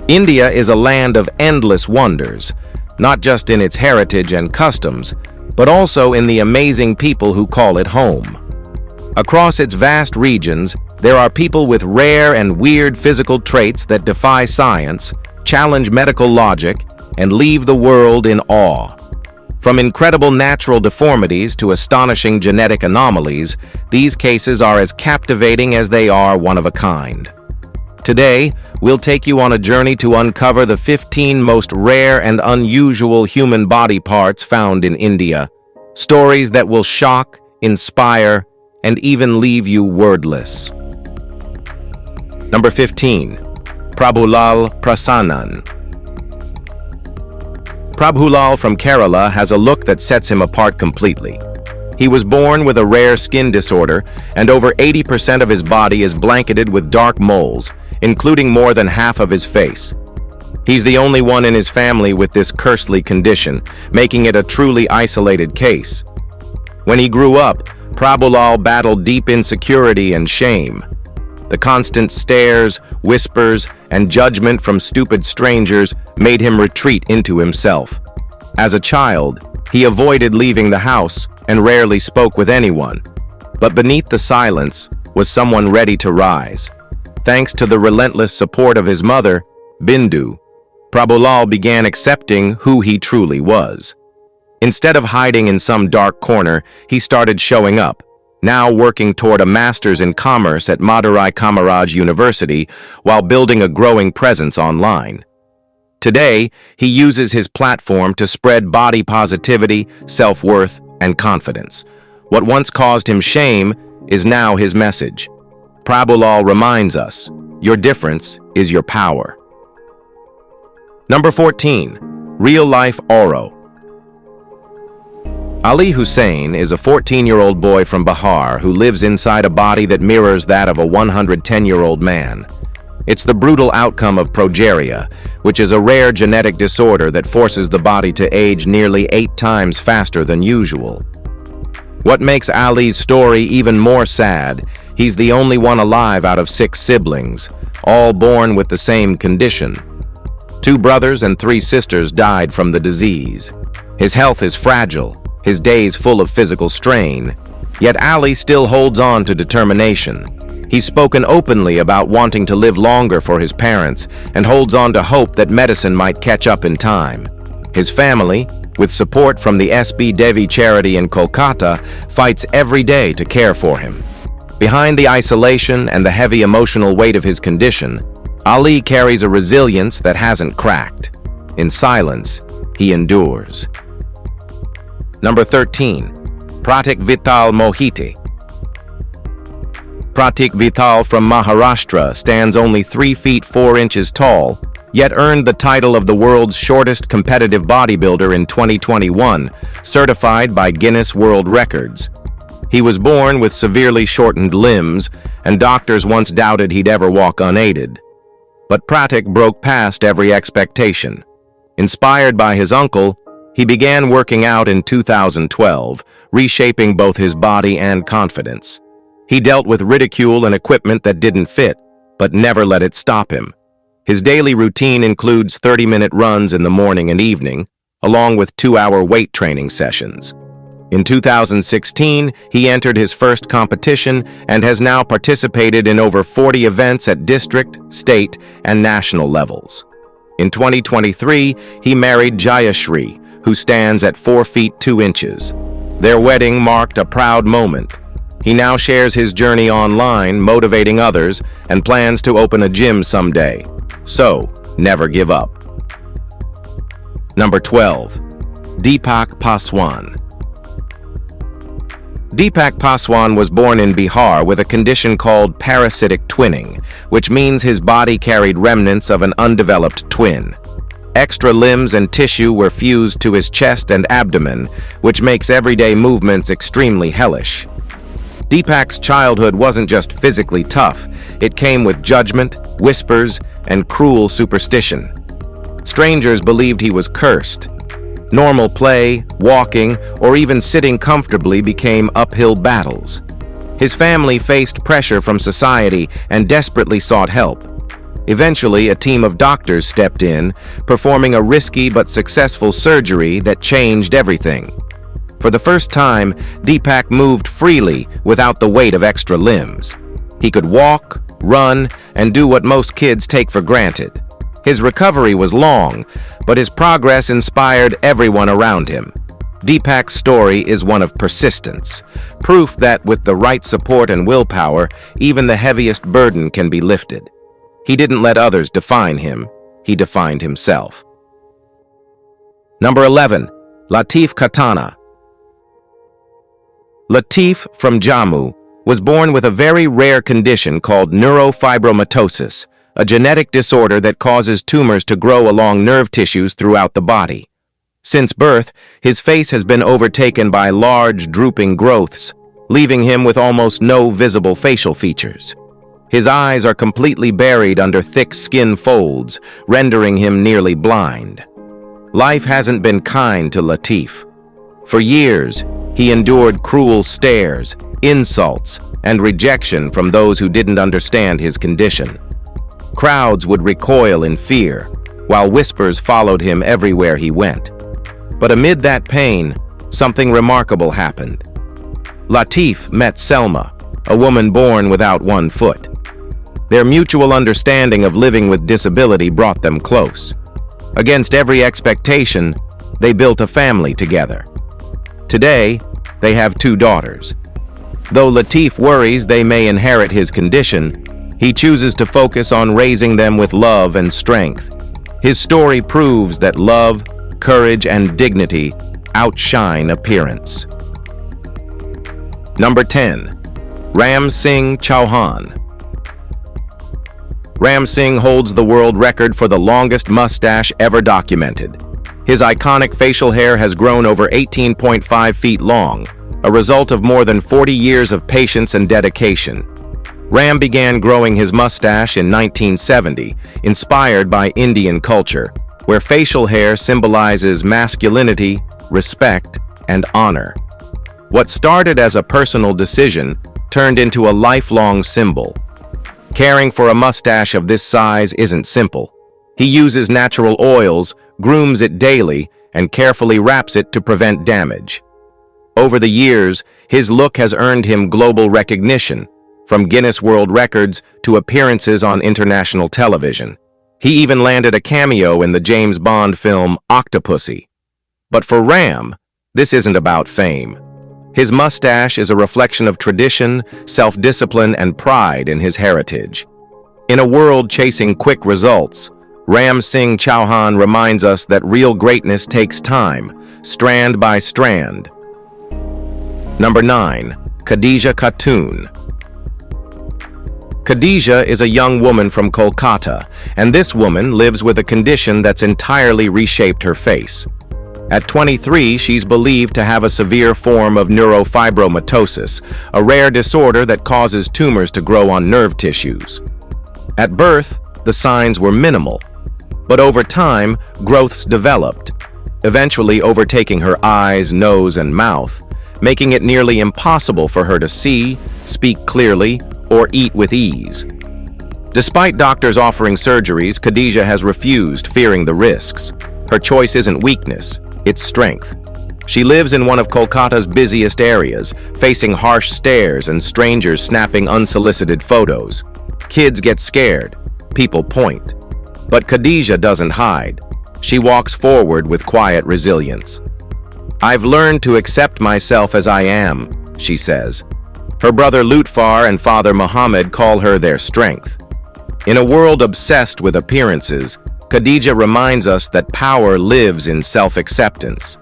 India is a land of endless wonders, not just in its heritage and customs, but also in the amazing people who call it home. Across its vast regions, there are people with rare and weird physical traits that defy science, challenge medical logic, and leave the world in awe. From incredible natural deformities to astonishing genetic anomalies, these cases are as captivating as they are one of a kind. Today, we'll take you on a journey to uncover the 15 most rare and unusual human body parts found in India. Stories that will shock, inspire, and even leave you wordless. Number 15. Prabhulal Prasannan. Prabhulal from Kerala has a look that sets him apart completely. He was born with a rare skin disorder, and over 80% of his body is blanketed with dark moles, including more than half of his face. He's the only one in his family with this cursely condition, making it a truly isolated case. When he grew up, Prabhulal battled deep insecurity and shame. The constant stares, whispers, and judgment from stupid strangers made him retreat into himself. As a child, he avoided leaving the house and rarely spoke with anyone. But beneath the silence was someone ready to rise. Thanks to the relentless support of his mother, Bindu, Prabhulal began accepting who he truly was. Instead of hiding in some dark corner, he started showing up, now working toward a master's in commerce at Madurai Kamaraj University while building a growing presence online. Today, he uses his platform to spread body positivity, self-worth, and confidence. What once caused him shame is now his message. Prabhulal reminds us, your difference is your power. Number 14. Real-life Oro. Ali Hussain is a 14-year-old boy from Bihar who lives inside a body that mirrors that of a 110-year-old man. It's the brutal outcome of progeria, which is a rare genetic disorder that forces the body to age nearly 8 times faster than usual. What makes Ali's story even more sad, he's the only one alive out of 6 siblings, all born with the same condition. 2 brothers and 3 sisters died from the disease. His health is fragile, his days full of physical strain, yet Ali still holds on to determination. He's spoken openly about wanting to live longer for his parents and holds on to hope that medicine might catch up in time. His family, with support from the SB Devi charity in Kolkata, fights every day to care for him. Behind the isolation and the heavy emotional weight of his condition, Ali carries a resilience that hasn't cracked. In silence, he endures. Number 13. Pratik Vital Mohiti. Pratik Vital from Maharashtra stands only 3 feet 4 inches tall, yet earned the title of the world's shortest competitive bodybuilder in 2021, certified by Guinness World Records. He was born with severely shortened limbs, and doctors once doubted he'd ever walk unaided. But Pratik broke past every expectation. Inspired by his uncle, he began working out in 2012, reshaping both his body and confidence. He dealt with ridicule and equipment that didn't fit, but never let it stop him. His daily routine includes 30-minute runs in the morning and evening, along with 2-hour weight training sessions. In 2016, he entered his first competition and has now participated in over 40 events at district, state, and national levels. In 2023, he married Jayashri, who stands at 4 feet 2 inches. Their wedding marked a proud moment. He now shares his journey online, motivating others, and plans to open a gym someday. So, never give up. Number 12. Deepak Paswan. Deepak Paswan was born in Bihar with a condition called parasitic twinning, which means his body carried remnants of an undeveloped twin. Extra limbs and tissue were fused to his chest and abdomen, which makes everyday movements extremely hellish. Deepak's childhood wasn't just physically tough, it came with judgment, whispers, and cruel superstition. Strangers believed he was cursed. Normal play, walking, or even sitting comfortably became uphill battles. His family faced pressure from society and desperately sought help. Eventually, a team of doctors stepped in, performing a risky but successful surgery that changed everything. For the first time, Deepak moved freely without the weight of extra limbs. He could walk, run, and do what most kids take for granted. His recovery was long, but his progress inspired everyone around him. Deepak's story is one of persistence, proof that with the right support and willpower, even the heaviest burden can be lifted. He didn't let others define him, he defined himself. Number 11. Latif Khatana. Latif from Jammu was born with a very rare condition called neurofibromatosis, a genetic disorder that causes tumors to grow along nerve tissues throughout the body. Since birth, his face has been overtaken by large, drooping growths, leaving him with almost no visible facial features. His eyes are completely buried under thick skin folds, rendering him nearly blind. Life hasn't been kind to Latif. For years, he endured cruel stares, insults, and rejection from those who didn't understand his condition. Crowds would recoil in fear, while whispers followed him everywhere he went. But amid that pain, something remarkable happened. Latif met Selma, a woman born without one foot. Their mutual understanding of living with disability brought them close. Against every expectation, they built a family together. Today, they have 2 daughters. Though Latif worries they may inherit his condition, he chooses to focus on raising them with love and strength. His story proves that love, courage, and dignity outshine appearance. Number 10. Ram Singh Chauhan. Ram Singh holds the world record for the longest mustache ever documented. His iconic facial hair has grown over 18.5 feet long, a result of more than 40 years of patience and dedication. Ram began growing his mustache in 1970, inspired by Indian culture, where facial hair symbolizes masculinity, respect, and honor. What started as a personal decision turned into a lifelong symbol. Caring for a mustache of this size isn't simple. He uses natural oils, grooms it daily, and carefully wraps it to prevent damage. Over the years, his look has earned him global recognition, from Guinness World Records to appearances on international television. He even landed a cameo in the James Bond film Octopussy. But for Ram, this isn't about fame. His mustache is a reflection of tradition, self-discipline, and pride in his heritage. In a world chasing quick results, Ram Singh Chauhan reminds us that real greatness takes time, strand by strand. Number 9. Khadija Khatun. Khadija is a young woman from Kolkata, and this woman lives with a condition that's entirely reshaped her face. At 23, she's believed to have a severe form of neurofibromatosis, a rare disorder that causes tumors to grow on nerve tissues. At birth, the signs were minimal, but over time, growths developed, eventually overtaking her eyes, nose, and mouth, making it nearly impossible for her to see, speak clearly, or eat with ease. Despite doctors offering surgeries, Khadija has refused, fearing the risks. Her choice isn't weakness, it's strength. She lives in one of Kolkata's busiest areas, facing harsh stares and strangers snapping unsolicited photos. Kids get scared, people point. But Khadija doesn't hide. She walks forward with quiet resilience. "I've learned to accept myself as I am," she says. Her brother Lutfar and father Muhammad call her their strength. In a world obsessed with appearances, Khadija reminds us that power lives in self-acceptance.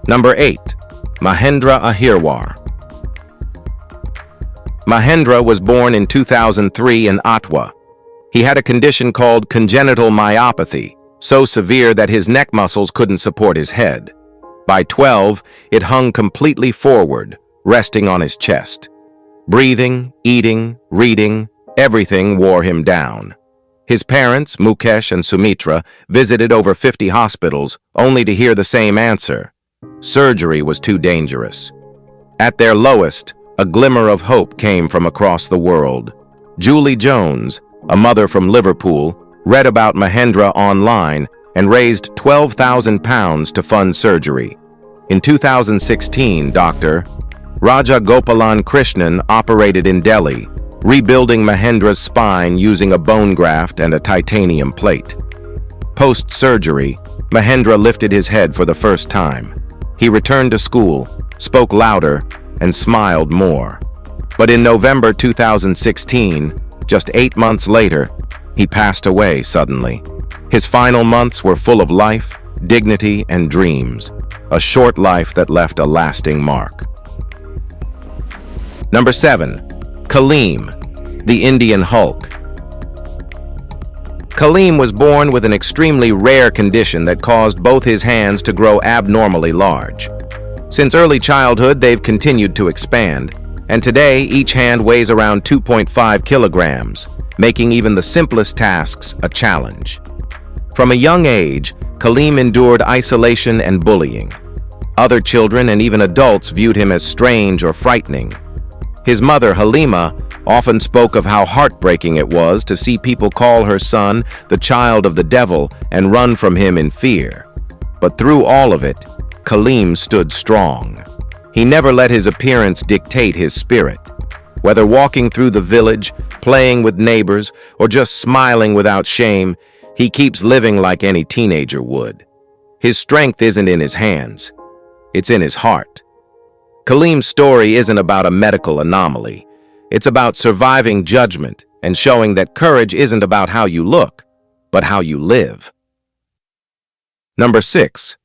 Number 8. Mahendra Ahirwar. Mahendra was born in 2003 in Ottawa. He had a condition called congenital myopathy, so severe that his neck muscles couldn't support his head. By 12, it hung completely forward, resting on his chest. Breathing, eating, reading, everything wore him down. His parents, Mukesh and Sumitra, visited over 50 hospitals, only to hear the same answer. Surgery was too dangerous. At their lowest, a glimmer of hope came from across the world. Julie Jones, a mother from Liverpool, read about Mahendra online and raised £12,000 to fund surgery. In 2016, Dr. Raja Gopalan Krishnan operated in Delhi, rebuilding Mahendra's spine using a bone graft and a titanium plate. Post-surgery, Mahendra lifted his head for the first time. He returned to school, spoke louder, and smiled more. But in November 2016, just 8 months later, he passed away suddenly. His final months were full of life, dignity, and dreams, a short life that left a lasting mark. Number 7. Kaleem, the Indian Hulk. Kaleem was born with an extremely rare condition that caused both his hands to grow abnormally large. Since early childhood, they've continued to expand, and today each hand weighs around 2.5 kilograms, making even the simplest tasks a challenge. From a young age, Kaleem endured isolation and bullying. Other children and even adults viewed him as strange or frightening. His mother, Halima, often spoke of how heartbreaking it was to see people call her son the child of the devil and run from him in fear. But through all of it, Kaleem stood strong. He never let his appearance dictate his spirit. Whether walking through the village, playing with neighbors, or just smiling without shame, he keeps living like any teenager would. His strength isn't in his hands, it's in his heart. Kaleem's story isn't about a medical anomaly. It's about surviving judgment and showing that courage isn't about how you look, but how you live. Number 6.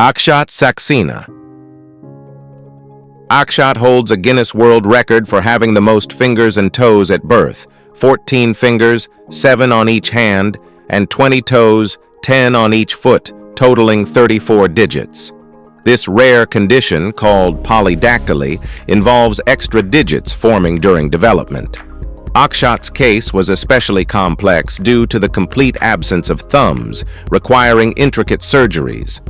Akshat Saxena. Akshat holds a Guinness World Record for having the most fingers and toes at birth, 14 fingers, 7 on each hand, and 20 toes, 10 on each foot, totaling 34 digits. This rare condition, called polydactyly, involves extra digits forming during development. Akshat's case was especially complex due to the complete absence of thumbs, requiring intricate surgeries.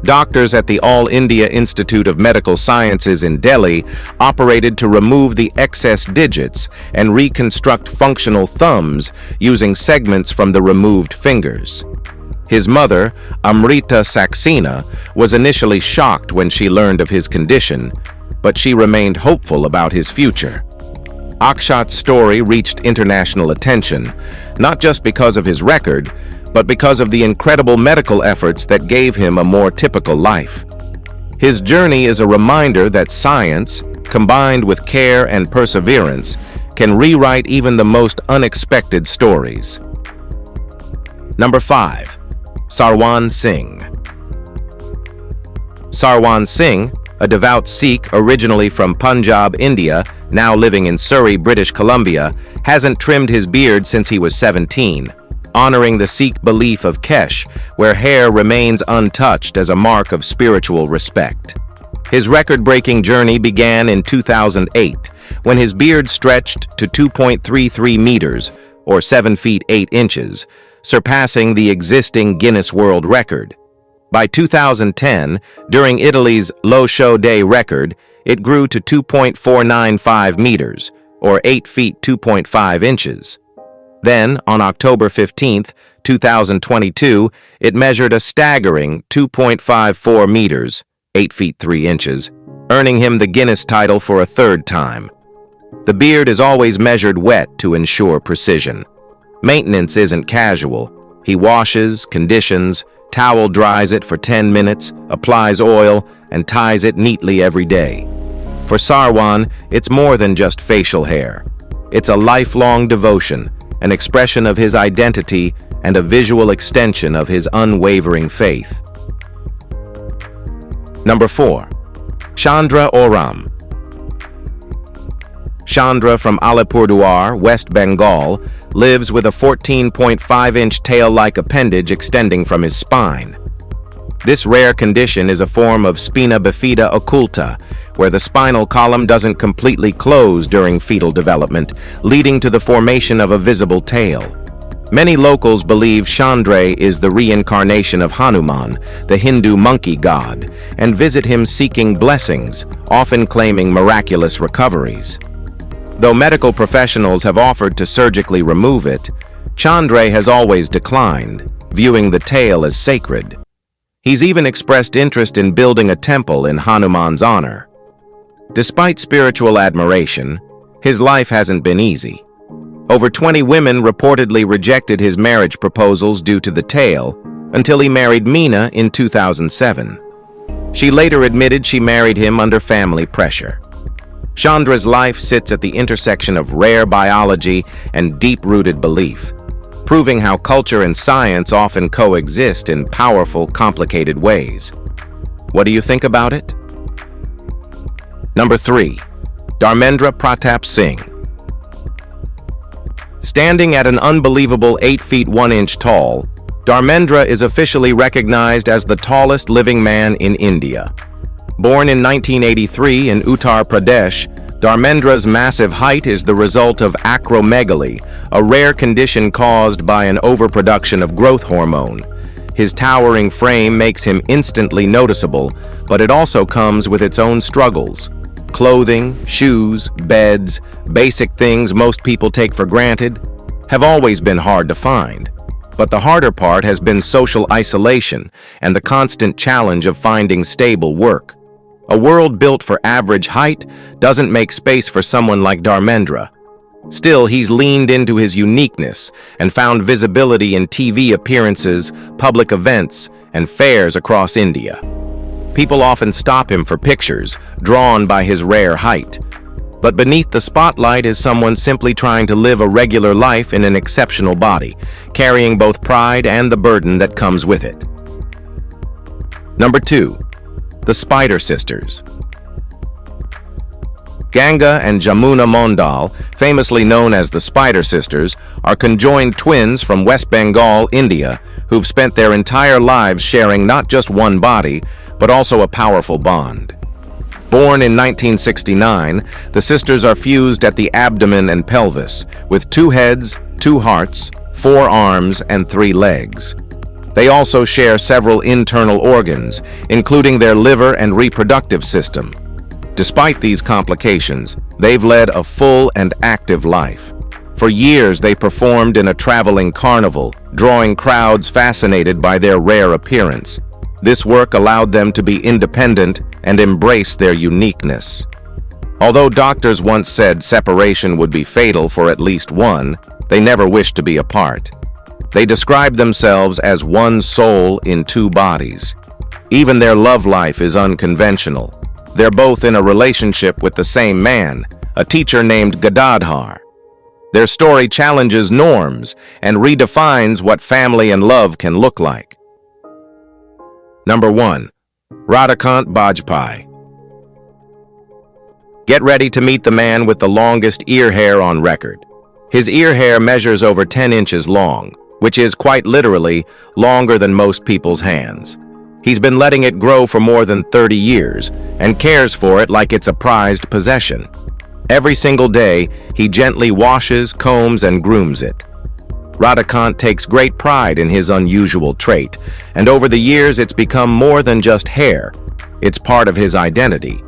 Doctors at the All India Institute of Medical Sciences in Delhi operated to remove the excess digits and reconstruct functional thumbs using segments from the removed fingers. His mother, Amrita Saxena, was initially shocked when she learned of his condition, but she remained hopeful about his future. Akshat's story reached international attention, not just because of his record, but because of the incredible medical efforts that gave him a more typical life. His journey is a reminder that science, combined with care and perseverance, can rewrite even the most unexpected stories. Number 5. Sarwan Singh. Sarwan Singh, a devout Sikh originally from Punjab, India, now living in Surrey, British Columbia, hasn't trimmed his beard since he was 17, honoring the Sikh belief of Kesh, where hair remains untouched as a mark of spiritual respect. His record-breaking journey began in 2008, when his beard stretched to 2.33 meters, or 7 feet 8 inches, surpassing the existing Guinness World Record. By 2010, during Italy's Lo Show Day record, it grew to 2.495 meters, or 8 feet 2.5 inches. Then, on October 15, 2022, it measured a staggering 2.54 meters, 8 feet 3 inches, earning him the Guinness title for a third time. The beard is always measured wet to ensure precision. Maintenance isn't casual. He washes, conditions, towel dries it for 10 minutes, applies oil, and ties it neatly every day. For Sarwan, it's more than just facial hair. It's a lifelong devotion, an expression of his identity, and a visual extension of his unwavering faith. Number 4. Chandra Oram. Chandra from Alipurduar, West Bengal, lives with a 14.5-inch tail-like appendage extending from his spine. This rare condition is a form of spina bifida occulta, where the spinal column doesn't completely close during fetal development, leading to the formation of a visible tail. Many locals believe Chandra is the reincarnation of Hanuman, the Hindu monkey god, and visit him seeking blessings, often claiming miraculous recoveries. Though medical professionals have offered to surgically remove it, Chandra has always declined, viewing the tail as sacred. He's even expressed interest in building a temple in Hanuman's honor. Despite spiritual admiration, his life hasn't been easy. Over 20 women reportedly rejected his marriage proposals due to the tail, until he married Meena in 2007. She later admitted she married him under family pressure. Chandra's life sits at the intersection of rare biology and deep-rooted belief, proving how culture and science often coexist in powerful, complicated ways. What do you think about it? Number 3. Dharmendra Pratap Singh. Standing at an unbelievable 8 feet 1 inch tall, Dharmendra is officially recognized as the tallest living man in India. Born in 1983 in Uttar Pradesh, Dharmendra's massive height is the result of acromegaly, a rare condition caused by an overproduction of growth hormone. His towering frame makes him instantly noticeable, but it also comes with its own struggles. Clothing, shoes, beds, basic things most people take for granted, have always been hard to find. But the harder part has been social isolation and the constant challenge of finding stable work. A world built for average height doesn't make space for someone like Dharmendra. Still, he's leaned into his uniqueness and found visibility in TV appearances, public events, and fairs across India. People often stop him for pictures, drawn by his rare height. But beneath the spotlight is someone simply trying to live a regular life in an exceptional body, carrying both pride and the burden that comes with it. Number 2. The Spider Sisters. Ganga and Jamuna Mondal, famously known as the Spider Sisters, are conjoined twins from West Bengal, India, who've spent their entire lives sharing not just one body, but also a powerful bond. Born in 1969, the sisters are fused at the abdomen and pelvis, with 2 heads, 2 hearts, 4 arms, and 3 legs. They also share several internal organs, including their liver and reproductive system. Despite these complications, they've led a full and active life. For years, they performed in a traveling carnival, drawing crowds fascinated by their rare appearance. This work allowed them to be independent and embrace their uniqueness. Although doctors once said separation would be fatal for at least one, they never wished to be apart. They described themselves as one soul in 2 bodies. Even their love life is unconventional. They're both in a relationship with the same man, a teacher named Gadadhar. Their story challenges norms and redefines what family and love can look like. Number 1. Radhakant Bajpai. Get ready to meet the man with the longest ear hair on record. His ear hair measures over 10 inches long, which is quite literally longer than most people's hands. He's been letting it grow for more than 30 years and cares for it like it's a prized possession. Every single day, he gently washes, combs, and grooms it. Radhakant takes great pride in his unusual trait, and over the years it's become more than just hair. It's part of his identity.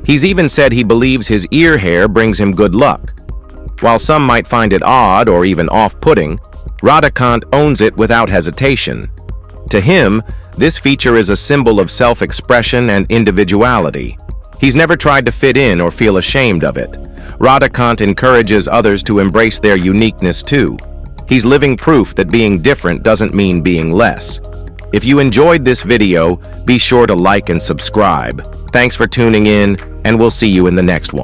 He's even said he believes his ear hair brings him good luck. While some might find it odd or even off-putting, Radhakant owns it without hesitation. To him, this feature is a symbol of self-expression and individuality. He's never tried to fit in or feel ashamed of it. Radhakant encourages others to embrace their uniqueness too. He's living proof that being different doesn't mean being less. If you enjoyed this video, be sure to like and subscribe. Thanks for tuning in, and we'll see you in the next one.